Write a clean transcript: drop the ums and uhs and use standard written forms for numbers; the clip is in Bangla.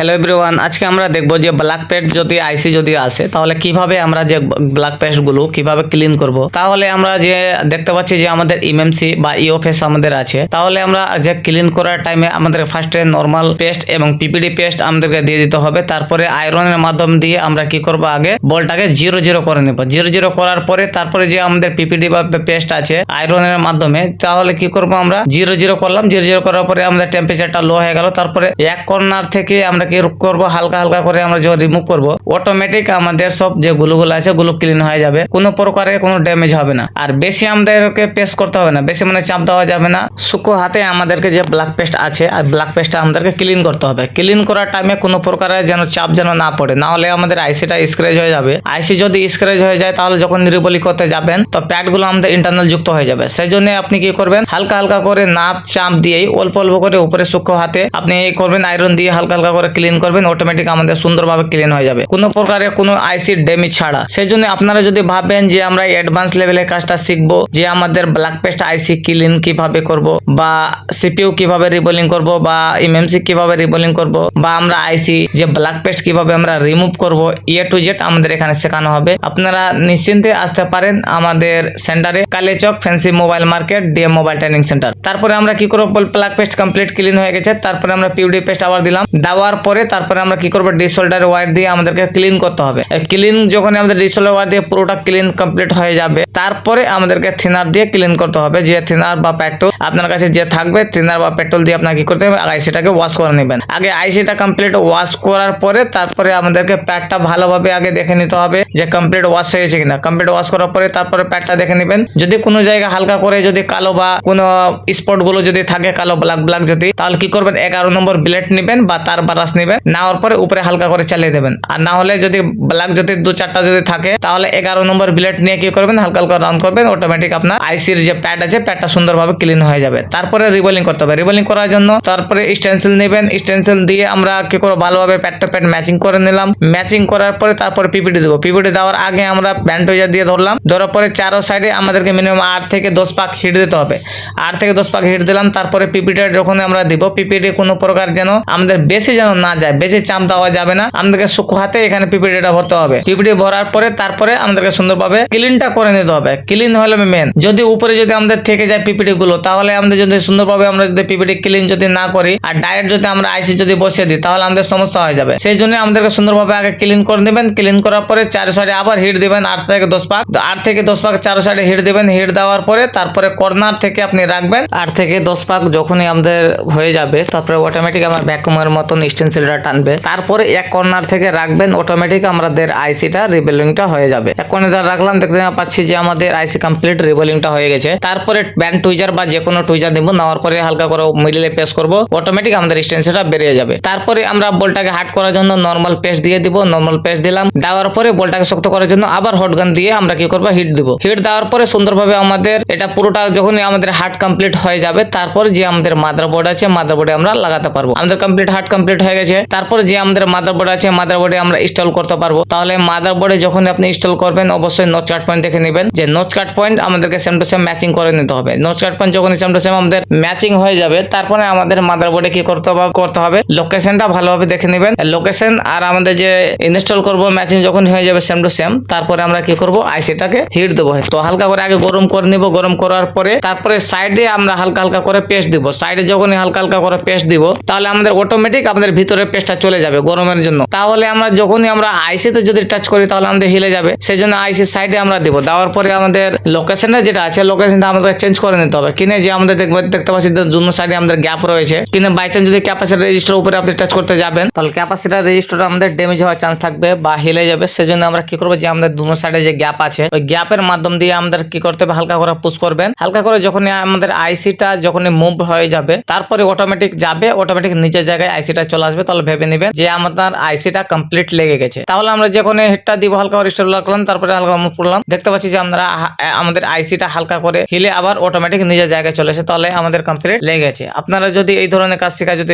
হ্যালো এভরিওয়ান, আজকে আমরা দেখবো যে ব্ল্যাক পেস্ট যদি আইসি যদি আসে তাহলে কিভাবে আমরা যে ব্ল্যাক পেস্ট গুলো কিভাবে ক্লিন করব। তাহলে আমরা যে দেখতে পাচ্ছি যে আমাদের ইএমসি বা ইওফেস আমাদের আছে, তাহলে আমরা যে ক্লিন করার টাইমে আমাদের ফার্স্টে নরমাল পেস্ট এবং পিপিডি পেস্ট আমাদেরকে দিয়ে দিতে হবে। তারপরে আয়রনের মাধ্যম দিয়ে আমরা কি করব, আগে বলটাকে 0 0 করে নেব। 0 0 করার পরে তারপরে যে আমাদের পিপিডি বা পেস্ট আছে আয়রনের মাধ্যমে, তাহলে কি করব, আমরা 0 0 করলাম। 0 0 করার পরে আমাদের টেম্পারেচারটা লো হয়ে গেল। তারপরে এক কর্নার থেকে আমরা কি করব, হালকা হালকা করে আমরা যখন রিমুভ করব, অটোমেটিক আমাদের সব যে গুলো আছে গুলো ক্লিন হয়ে যাবে, কোনো প্রকারে কোনো ড্যামেজ হবে না। আর বেশি আমাদেরকে পেস্ট করতে হবে না, বেশি মানে চাপ দেওয়া যাবে না। শুকো হাতে আমাদেরকে যে ব্ল্যাক পেস্ট আছে আর ব্ল্যাক পেস্টটা আমাদেরকে ক্লিন করতে হবে। ক্লিন করার টাইমে কোনো প্রকারে যেন চাপ যেন না পড়ে, না হলে আমাদের আইসিটা স্ক্র্যাচ হয়ে যাবে। আইসি যদি স্ক্র্যাচ হয়ে যায় তাহলে যখন রিবলি করতে যাবেন তো প্যাডগুলো আমাদের ইন্টারনাল যুক্ত হয়ে যাবে। সেই জন্য আপনি কি করবেন, হালকা হালকা করে নাপ চাপ দিয়েই অল্প অল্প করে উপরে শুকো হাতে আপনি এই করবেন, আয়রন দিয়ে হালকা হালকা করে ক্লিন করবেন। অটোমেটিক আমাদের সুন্দরভাবে ক্লিন হয়ে যাবে, কোনো প্রকারের কোনো আইসি ড্যামেজ ছাড়া। সেই জন্য আপনারা যদি ভাবেন যে আমরা অ্যাডভান্স লেভেলের কাজটা শিখবো, যে আমাদের ব্ল্যাক পেস্ট আইসি ক্লিন কিভাবে করব, বা সিপিইউ কিভাবে রিবোলিং করব, বা এমএমসি কিভাবে রিবোলিং করব, বা আমরা আইসি যে ব্ল্যাক পেস্ট কিভাবে আমরা রিমুভ করব, টু জেড আমাদের এখানে শেখানো হবে। আপনারা নিশ্চিন্তে আসতে পারেন আমাদের সেন্টারে, Kaliachak fancy mobile market, DM mobile training centre. তারপরে আমরা কি করব, ব্ল্যাক পেস্ট কমপ্লিট ক্লিন হয়ে গেছে। তারপরে আমরা পিউডি পেস্ট আবার দিলাম, দেওয়ার পরে তারপরে আমরা কি করব, ডিসোল্ডার ওয়্যার দিয়ে আমাদেরকে ক্লিন করতে হবে। ক্লিন যখন আমাদের ডিসোল্ডার ওয়্যার দিয়ে পুরোটা ক্লিন কমপ্লিট হয়ে যাবে, তারপরে আমাদেরকে থিনার দিয়ে ক্লিন করতে হবে। যে থিনার বা পেট্রোল আপনার কাছে যে থাকবে, থিনার বা পেট্রোল দিয়ে আপনাকে কি করতে হবে, আইসিটাকে ওয়াশ করে নেবেন। আগে আইসিটা কমপ্লিট ওয়াশ করার পরে তারপরে আমাদেরকে প্যাডটা ভালোভাবে আগে দেখে নিতে হবে যে কমপ্লিট ওয়াশ হয়েছে কিনা। কমপ্লিট ওয়াশ করার পরে তারপরে প্যাডটা দেখে নেবেন। যদি কোনো জায়গা হালকা করে যদি কালো বা কোনো স্পট গুলো যদি থাকে কালো ব্ল্যাক ব্ল্যাক যদি, তাহলে কি করবেন, 11 নম্বর ব্লেড নেবেন বা তার বারাস নেবেন, নেওয়ার পরে উপরে হালকা করে চালিয়ে দেবেন। আর না হলে যদি ব্ল্যাক যদি 2-4টা যদি থাকে তাহলে 11 নম্বর ব্লেড নিয়ে কি করবেন, হালকা হালকা রাউন্ড করবেন। অটোমেটিক আপনার আইসির যে প্যাড আছে প্যাডটা সুন্দরভাবে ক্লিন হয়ে যাবে। তারপরে রিবোলিং করতে হবে। রিবোলিং করার জন্য তারপরে স্টেনসিল নেবেন। স্টেনসিল দিয়ে আমরা কি করব, ভালোভাবে প্যাড টু প্যাড ম্যাচিং করে নিলাম। ম্যাচিং করার পরে তারপরে পিপিটি দেবো। পিপিটি দেওয়ার আগে আমরা ব্যান্ডটোজার দিয়ে ধরলাম। ধরার পরে চারো সাইডে আমাদেরকে মিনিমাম 8 থেকে 10 পাক হিট দিতে হবে। 8 থেকে 10 পাক হিট দিলাম। তারপরে পিপিটি যখন আমরা দিব, পিপিটি কোনো প্রকার যেন আমাদের বেশি যেন না যায়, বেশি চাপ দেওয়া যাবে না। আমাদেরকে শুকো হাতে এখানে পিপিটিটা ভরতে হবে। পিপিটি ভরার পরে তারপরে আমাদেরকে সুন্দরভাবে ক্লিনটা করে নিতে হবে। ক্লিন হলে মেন, যদি উপরে যদি আমাদের থেকে যায় পিপিটি গুলো, তাহলে আমাদের যদি সুন্দরভাবে আমরা যদি পিপিটি ক্লিন যদি না করি আর ডাইরেক্ট যদি আমরা আইসি যদি বসিয়ে দিই তাহলে আমাদের সমস্যা হয়ে যাবে। সেই জন্য আমাদেরকে সুন্দরভাবে আগে ক্লিন করে নেবেন। ক্লিন করার পরে চার সাইডে আবার হিট দিবেন 8 থেকে 10 পাক। 8 থেকে 10 পাক চার সাইডে হিট দিবেন। হিট দেওয়ার পরে তারপরে কর্নার থেকে আপনি রাখবেন 8 থেকে 10 পাক। যখনই আমাদের হয়ে যাবে তারপরে অটোমেটিক আমার ভ্যাকুমের মতন স্টেনসিলটা টানবে। তারপরে এক কর্নার থেকে রাখবেন, অটোমেটিক আমাদের আইসিটা রিবোলিংটা হয়ে যাবে। এক কর্নার রাখলাম, দেখতে পাচ্ছি যে আমাদের আইসি কমপ্লিট রিবোলিংটা হয়ে গেছে। তারপরে ব্যান্ড টুইজার বা যে কোনো টুইজার দিব, নেওয়ার পরে হালকা করে মিডলে পেস করব, অটোমেটিক আমাদের স্টেনসিলটা বেরিয়ে যাবে। তারপরে আমরা বলটাকে হার্ড করার জন্য নরমাল পেস্ট দিয়ে দিব। নরমাল পেস্ট দিলাম, দেওয়ার পরে বলটাকে শক্ত করার জন্য আবার হটগান দিয়ে আমরা কি করব, হিট দিব। হিট দেওয়ার পরে সুন্দরভাবে আমাদের এটা পুরোটা যখনই আমাদের হার্ড কমপ্লিট হয়ে যাবে, তারপর যে আমাদের মাদারবোর্ড আছে মাদারবোর্ডে আমরা লাগাতে পারবো। আমাদের কমপ্লিট হার্ড কমপ্লিট হয়ে গেছে। তারপর যে আমাদের মাদারবোর্ড আছে মাদারবোর্ডে আমরা ইনস্টল করতে পারবো। তাহলে মাদারবোর্ডে যখন আপনি ইনস্টল করবেন অবশ্যই নোচ কাট পয়েন্ট দেখে নেবেন, যে নোচ কাট পয়েন্ট আমাদেরকে সেম টু সেম ম্যাচিং করে নিতে হবে। নোচ কাট পয়েন্ট যখন সেম টু সেম আমাদের ম্যাচিং হয়ে যাবে, তারপরে আমাদের মাদারবোর্ডে কি করতে হবে লোকেশনটা ভালোভাবে দেখে নেবেন। লোকেশন আর আমাদের যে ইনস্টল করব ম্যাচিং যখন হয়ে যাবে সেম টু সেম, তারপরে আমরা কি করব, আইসিটাকে হিট দেবো। তো হালকা করে আগে গরম করে নিব। গরম করার পরে তারপরে সাইডে আমরা হালকা হালকা করে পেস্ট দিব। সাইডে যখনই হালকা হালকা করে পেস্ট দিব, তাহলে আমাদের অটোমেটিক আমাদের ভিতরে পেস্টটা চলে যাবে গরমের জন্য। তাহলে আমরা যখনই আমরা আইসিতে যদি টাচ করি তাহলে আমাদের হিলে যাবে। সেই জন্য আইসি সাইডে আমরা দিব। দেওয়ার পরে আমাদের লোকেশনটা যেটা আছে লোকেশনটা আমাদের চেঞ্জ করে নিতে হবে। কিনে যে আমাদের দেখতে পাচ্ছি দুনো সাইডে আমাদের গ্যাপ রয়েছে, কিনে বাই চান্স যদি ক্যাপাসিটার রেজিস্টার উপরে আপনি টাচ করতে যাবেন তাহলে ক্যাপাসিটার রেজিস্টার আমাদের ড্যামেজ হওয়ার চান্স থাকবে বা হিলে যাবে। সেজন্য আমরা কি করবো, যে আমাদের দুনো সাইডে যে গ্যাপ আছে ওই গ্যাপের মাধ্যম দিয়ে আমাদের কি করতে হবে, হালকা করে পুশ করবেন। হালকা করে যখন আমাদের আইসিটা যখন মুভ হয়ে যাবে, তারপরে অটোমেটিক যাবে, অটোমেটিক নিচের জায়গায় আইসিটা চলে আসবে। তাহলে ভেবে নেবেন যে আমাদের আইসিটা কমপ্লিট লেগে গেছে। তাহলে আমরা যখন হিটটা দিব হালকা করে স্টার্ট করলাম, তারপরে হালকা মুভ করলাম, দেখতে পাচ্ছি যে আমরা আমাদের আইসিটা হালকা করে হিলে আবার অটোমেটিক নিজের জায়গায় চলে আসে। তাহলে আমাদের কমপ্লিট লেগে গেছে। আপনারা যদি এই ধরনের কাজ শেখা যদি